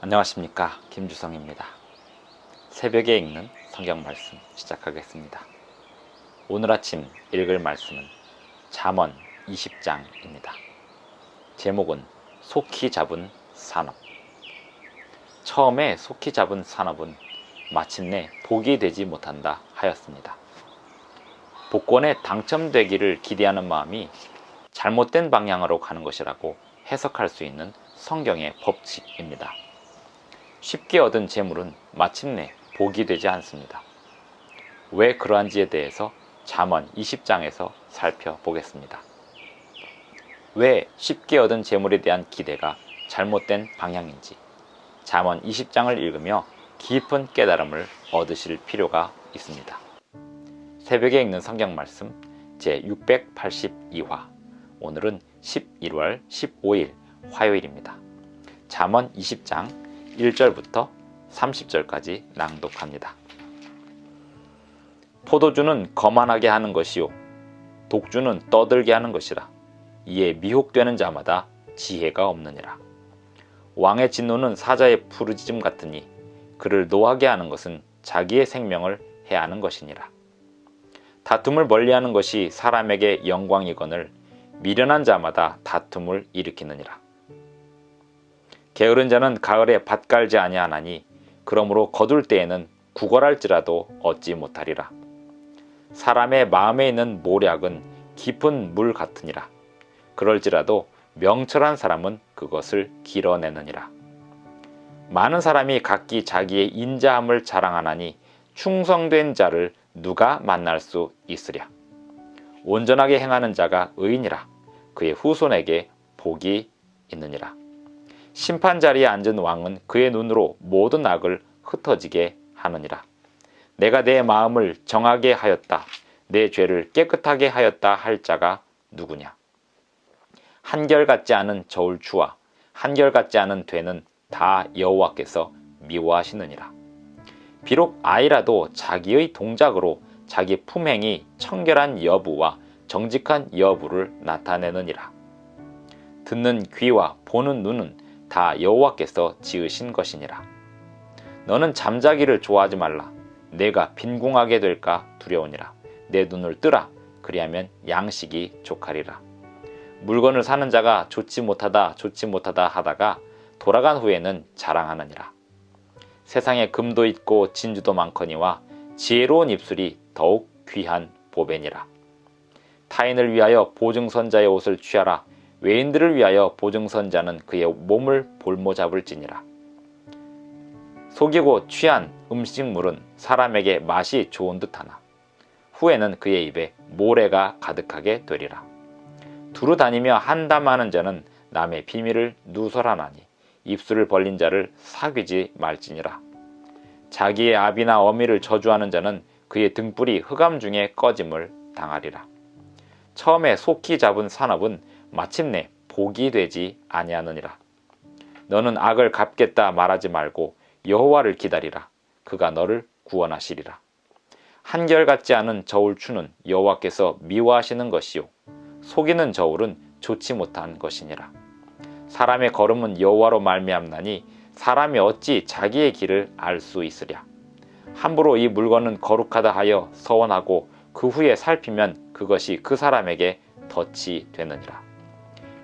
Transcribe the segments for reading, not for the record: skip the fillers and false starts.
안녕하십니까, 김주성입니다. 새벽에 읽는 성경 말씀 시작하겠습니다. 오늘 아침 읽을 말씀은 잠언 20장입니다. 제목은 속히 잡은 산업. 처음에 속히 잡은 산업은 마침내 복이 되지 못한다 하였습니다. 복권에 당첨되기를 기대하는 마음이 잘못된 방향으로 가는 것이라고 해석할 수 있는 성경의 법칙입니다. 쉽게 얻은 재물은 마침내 복이 되지 않습니다. 왜 그러한지에 대해서 잠언 20장에서 살펴보겠습니다. 왜 쉽게 얻은 재물에 대한 기대가 잘못된 방향인지 잠언 20장을 읽으며 깊은 깨달음을 얻으실 필요가 있습니다. 새벽에 읽는 성경 말씀 제682화, 오늘은 11월 15일 화요일입니다. 잠언 20장 1절부터 30절까지 낭독합니다. 포도주는 거만하게 하는 것이요 독주는 떠들게 하는 것이라. 이에 미혹되는 자마다 지혜가 없느니라. 왕의 진노는 사자의 부르짖음 같으니 그를 노하게 하는 것은 자기의 생명을 해하는 것이니라. 다툼을 멀리하는 것이 사람에게 영광이거늘 미련한 자마다 다툼을 일으키느니라. 게으른 자는 가을에 밭 갈지 아니하나니 그러므로 거둘 때에는 구걸할지라도 얻지 못하리라. 사람의 마음에 있는 모략은 깊은 물 같으니라. 그럴지라도 명철한 사람은 그것을 길어내느니라. 많은 사람이 각기 자기의 인자함을 자랑하나니 충성된 자를 누가 만날 수 있으랴. 온전하게 행하는 자가 의인이라. 그의 후손에게 복이 있느니라. 심판 자리에 앉은 왕은 그의 눈으로 모든 악을 흩어지게 하느니라. 내가 내 마음을 정하게 하였다. 내 죄를 깨끗하게 하였다 할 자가 누구냐. 한결같지 않은 저울추와 한결같지 않은 되는 다 여호와께서 미워하시느니라. 비록 아이라도 자기의 동작으로 자기 품행이 청결한 여부와 정직한 여부를 나타내느니라. 듣는 귀와 보는 눈은 다 여호와께서 지으신 것이니라. 너는 잠자기를 좋아하지 말라. 내가 빈궁하게 될까 두려우니라. 내 눈을 뜨라. 그리하면 양식이 족하리라. 물건을 사는 자가 좋지 못하다 하다가 돌아간 후에는 자랑하느니라. 세상에 금도 있고 진주도 많거니와 지혜로운 입술이 더욱 귀한 보배니라. 타인을 위하여 보증선자의 옷을 취하라. 외인들을 위하여 보증선자는 그의 몸을 볼모 잡을지니라. 속이고 취한 음식물은 사람에게 맛이 좋은 듯하나 후에는 그의 입에 모래가 가득하게 되리라. 두루 다니며 한담하는 자는 남의 비밀을 누설하나니 입술을 벌린 자를 사귀지 말지니라. 자기의 아비나 어미를 저주하는 자는 그의 등불이 흑암 중에 꺼짐을 당하리라. 처음에 속히 잡은 산업은 마침내 복이 되지 아니하느니라. 너는 악을 갚겠다 말하지 말고 여호와를 기다리라. 그가 너를 구원하시리라. 한결같지 않은 저울추는 여호와께서 미워하시는 것이요 속이는 저울은 좋지 못한 것이니라. 사람의 걸음은 여호와로 말미암나니 사람이 어찌 자기의 길을 알 수 있으랴. 함부로 이 물건은 거룩하다 하여 서원하고 그 후에 살피면 그것이 그 사람에게 덫이 되느니라.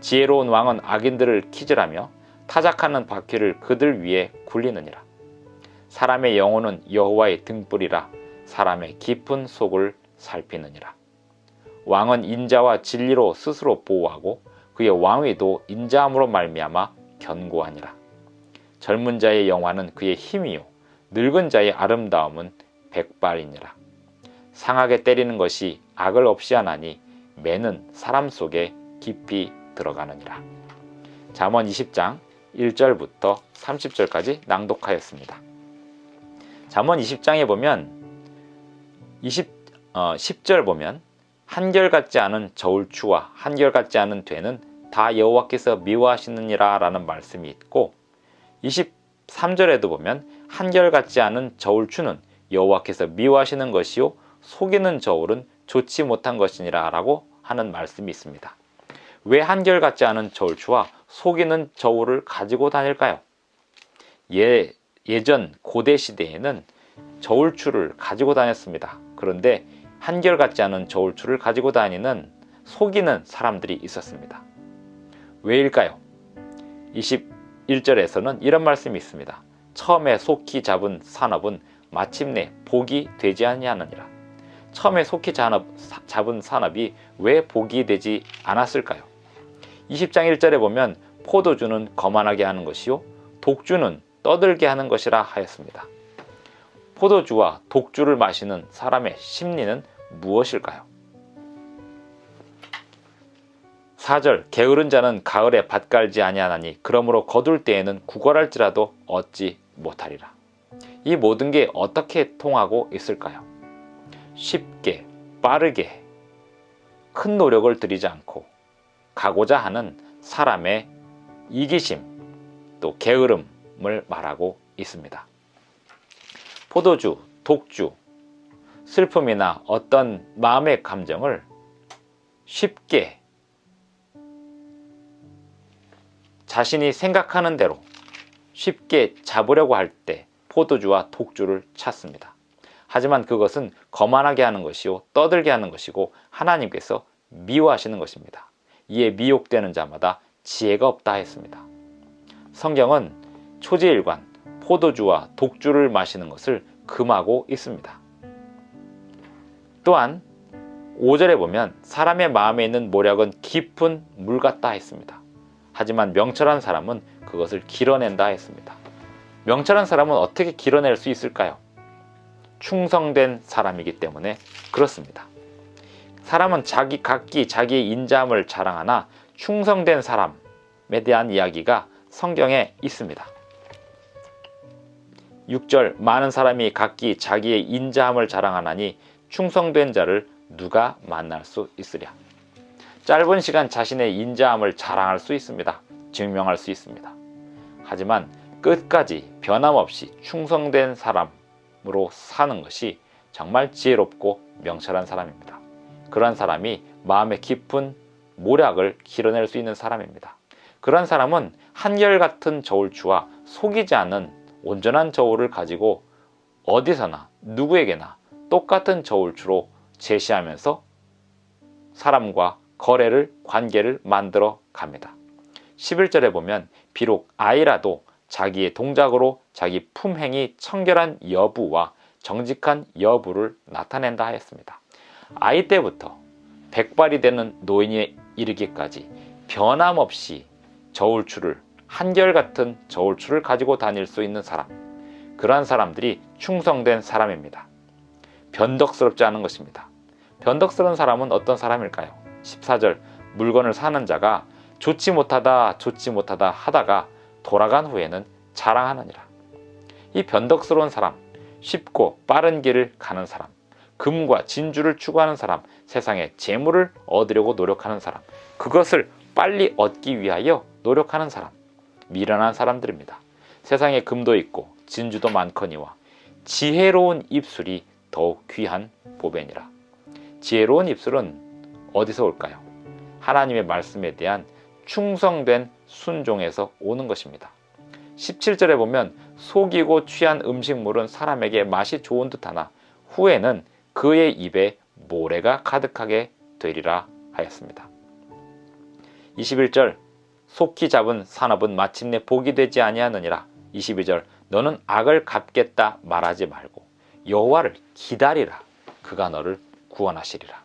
지혜로운 왕은 악인들을 키질하며 타작하는 바퀴를 그들 위에 굴리느니라. 사람의 영혼은 여호와의 등불이라. 사람의 깊은 속을 살피느니라. 왕은 인자와 진리로 스스로 보호하고 그의 왕위도 인자함으로 말미암아 견고하니라. 젊은 자의 영화는 그의 힘이요 늙은 자의 아름다움은 백발이니라. 상하게 때리는 것이 악을 없이 하나니 매는 사람 속에 깊이 들어가느니라. 잠언 20장 1절부터 30절까지 낭독하였습니다. 잠언 20장에 보면 10절 보면 한결같지 않은 저울추와 한결같지 않은 되는 다 여호와께서 미워하시느니라 라는 말씀이 있고 23절에도 보면 한결같지 않은 저울추는 여호와께서 미워하시는 것이요 속이는 저울은 좋지 못한 것이니라 라고 하는 말씀이 있습니다. 왜 한결같지 않은 저울추와 속이는 저울을 가지고 다닐까요? 예전 고대 시대에는 저울추를 가지고 다녔습니다. 그런데 한결같지 않은 저울추를 가지고 다니는 속이는 사람들이 있었습니다. 왜일까요? 21절에서는 이런 말씀이 있습니다. 처음에 속히 잡은 산업은 마침내 복이 되지 아니하느니라. 처음에 속히 잡은 산업이 왜 복이 되지 않았을까요? 20장 1절에 보면 포도주는 거만하게 하는 것이요 독주는 떠들게 하는 것이라 하였습니다. 포도주와 독주를 마시는 사람의 심리는 무엇일까요? 4절 게으른 자는 가을에 밭 갈지 아니하나니 그러므로 거둘 때에는 구걸할지라도 얻지 못하리라. 이 모든 게 어떻게 통하고 있을까요? 쉽게 빠르게 큰 노력을 들이지 않고 가고자 하는 사람의 이기심 또 게으름을 말하고 있습니다. 포도주, 독주, 슬픔이나 어떤 마음의 감정을 쉽게 자신이 생각하는 대로 쉽게 잡으려고 할 때 포도주와 독주를 찾습니다. 하지만 그것은 거만하게 하는 것이요 떠들게 하는 것이고 하나님께서 미워하시는 것입니다. 이에 미혹되는 자마다 지혜가 없다 했습니다. 성경은 초지일관 포도주와 독주를 마시는 것을 금하고 있습니다. 또한 5절에 보면 사람의 마음에 있는 모략은 깊은 물 같다 했습니다. 하지만 명철한 사람은 그것을 길어낸다 했습니다. 명철한 사람은 어떻게 길어낼 수 있을까요? 충성된 사람이기 때문에 그렇습니다. 사람은 각기 자기의 인자함을 자랑하나 충성된 사람에 대한 이야기가 성경에 있습니다. 6절 많은 사람이 각기 자기의 인자함을 자랑하나니 충성된 자를 누가 만날 수 있으랴. 짧은 시간 자신의 인자함을 자랑할 수 있습니다. 증명할 수 있습니다. 하지만 끝까지 변함없이 충성된 사람으로 사는 것이 정말 지혜롭고 명철한 사람입니다. 그러한 사람이 마음의 깊은 모략을 길어낼 수 있는 사람입니다. 그러한 사람은 한결같은 저울추와 속이지 않는 온전한 저울을 가지고 어디서나 누구에게나 똑같은 저울추로 제시하면서 사람과 관계를 만들어 갑니다. 11절에 보면 비록 아이라도 자기의 동작으로 자기 품행이 청결한 여부와 정직한 여부를 나타낸다 하였습니다. 아이 때부터 백발이 되는 노인에 이르기까지 변함없이 저울추를 한결같은 저울추를 가지고 다닐 수 있는 사람, 그러한 사람들이 충성된 사람입니다. 변덕스럽지 않은 것입니다. 변덕스러운 사람은 어떤 사람일까요? 14절 물건을 사는 자가 좋지 못하다 하다가 돌아간 후에는 자랑하느니라. 이 변덕스러운 사람, 쉽고 빠른 길을 가는 사람, 금과 진주를 추구하는 사람, 세상에 재물을 얻으려고 노력하는 사람, 그것을 빨리 얻기 위하여 노력하는 사람, 미련한 사람들입니다. 세상에 금도 있고 진주도 많거니와 지혜로운 입술이 더욱 귀한 보배니라. 지혜로운 입술은 어디서 올까요? 하나님의 말씀에 대한 충성된 순종에서 오는 것입니다. 17절에 보면 속이고 취한 음식물은 사람에게 맛이 좋은 듯하나 후에는 그의 입에 모래가 가득하게 되리라 하였습니다. 21절 속히 잡은 산업은 마침내 복이 되지 아니하느니라. 22절 너는 악을 갚겠다 말하지 말고 여호와를 기다리라. 그가 너를 구원하시리라.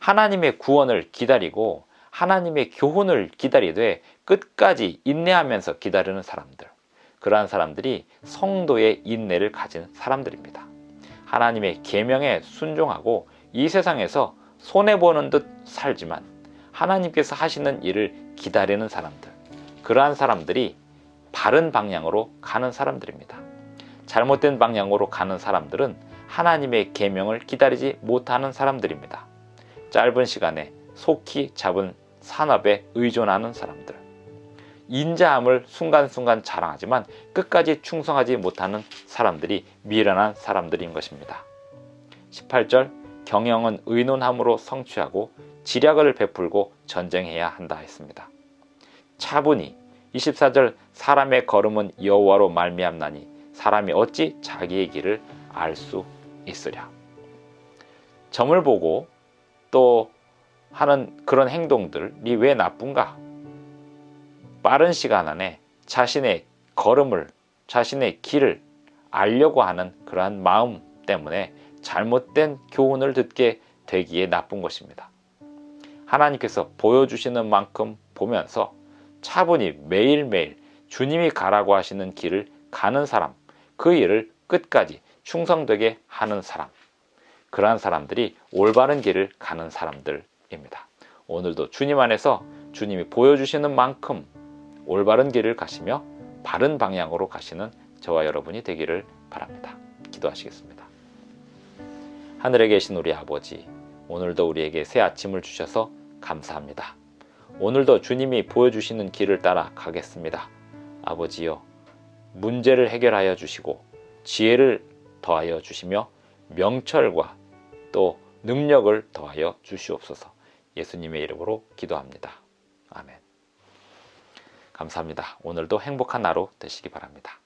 하나님의 구원을 기다리고 하나님의 교훈을 기다리되 끝까지 인내하면서 기다리는 사람들, 그러한 사람들이 성도의 인내를 가진 사람들입니다. 하나님의 계명에 순종하고 이 세상에서 손해보는 듯 살지만 하나님께서 하시는 일을 기다리는 사람들, 그러한 사람들이 바른 방향으로 가는 사람들입니다. 잘못된 방향으로 가는 사람들은 하나님의 계명을 기다리지 못하는 사람들입니다. 짧은 시간에 속히 잡은 산업에 의존하는 사람들, 인자함을 순간순간 자랑하지만 끝까지 충성하지 못하는 사람들이 미련한 사람들인 것입니다. 18절 경영은 의논함으로 성취하고 지략을 베풀고 전쟁해야 한다 했습니다. 차분히 24절 사람의 걸음은 여호와로 말미암나니 사람이 어찌 자기의 길을 알 수 있으랴. 점을 보고 또 하는 그런 행동들이 왜 나쁜가? 빠른 시간 안에 자신의 걸음을, 자신의 길을 알려고 하는 그러한 마음 때문에 잘못된 교훈을 듣게 되기에 나쁜 것입니다. 하나님께서 보여주시는 만큼 보면서 차분히 매일매일 주님이 가라고 하시는 길을 가는 사람, 그 일을 끝까지 충성되게 하는 사람, 그러한 사람들이 올바른 길을 가는 사람들입니다. 오늘도 주님 안에서 주님이 보여주시는 만큼 올바른 길을 가시며 바른 방향으로 가시는 저와 여러분이 되기를 바랍니다. 기도하시겠습니다. 하늘에 계신 우리 아버지, 오늘도 우리에게 새 아침을 주셔서 감사합니다. 오늘도 주님이 보여주시는 길을 따라 가겠습니다. 아버지여, 문제를 해결하여 주시고 지혜를 더하여 주시며 명철과 또 능력을 더하여 주시옵소서. 예수님의 이름으로 기도합니다. 아멘. 감사합니다. 오늘도 행복한 하루 되시기 바랍니다.